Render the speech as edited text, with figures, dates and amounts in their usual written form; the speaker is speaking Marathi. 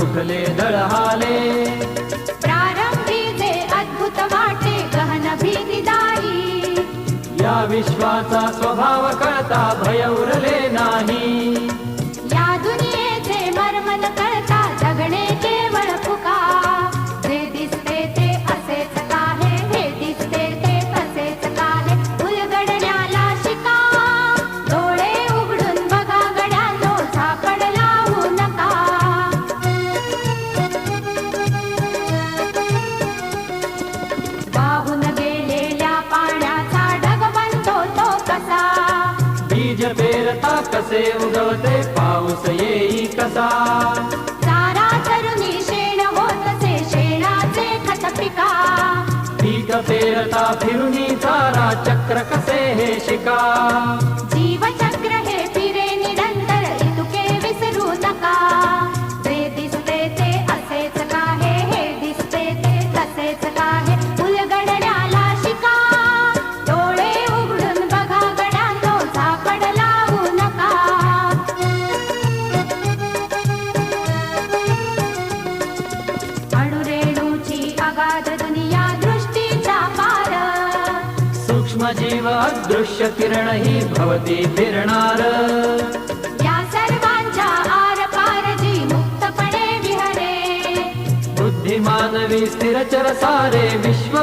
कुठले दळहाले. प्रारंभी जे अद्भुत वाटे गहन भीतीदायी, या विश्वाचा स्वभाव कळता भय उरले नाही. या दुनियेचे मर्म न कळता जगणे केवळ फुका. जे दिसते ते असेच काहे, हे दिसते ते तसेच काहे, उलगडण्याला शिका. डोळे उघडून बघा गड्यांनो, झापड लावू नका. वाहून गेलेल्या पाण्याचा ढग बनतो तो कसा. बीज पेरता कसे उगवते पाऊस येई कसा. चारा चरुनी शेण होतसे, शेणाचे खत पिका. पीक पेरता फिरुनी चारा चक्र कसे हे शिका. जीवचक्र हे फिरे निरंतर, इतुके विसरू नका. जे दिसते ते असेच काहे, हे दिसते ते तसेच काहे, उलगडण्याला शिका. डोळे उघडून बघा गड्यांनो, झापड लावू नका. अणुरेणूची अगाध दुनिया दृष्टीचा पार. सूक्ष्म जीव अदृश्य किरण ही भवती फिरणार. या सर्वांच्या आरपार जी मुक्तपणे विहरे. बुद्धिमानवी स्थिरचर सारे विश्व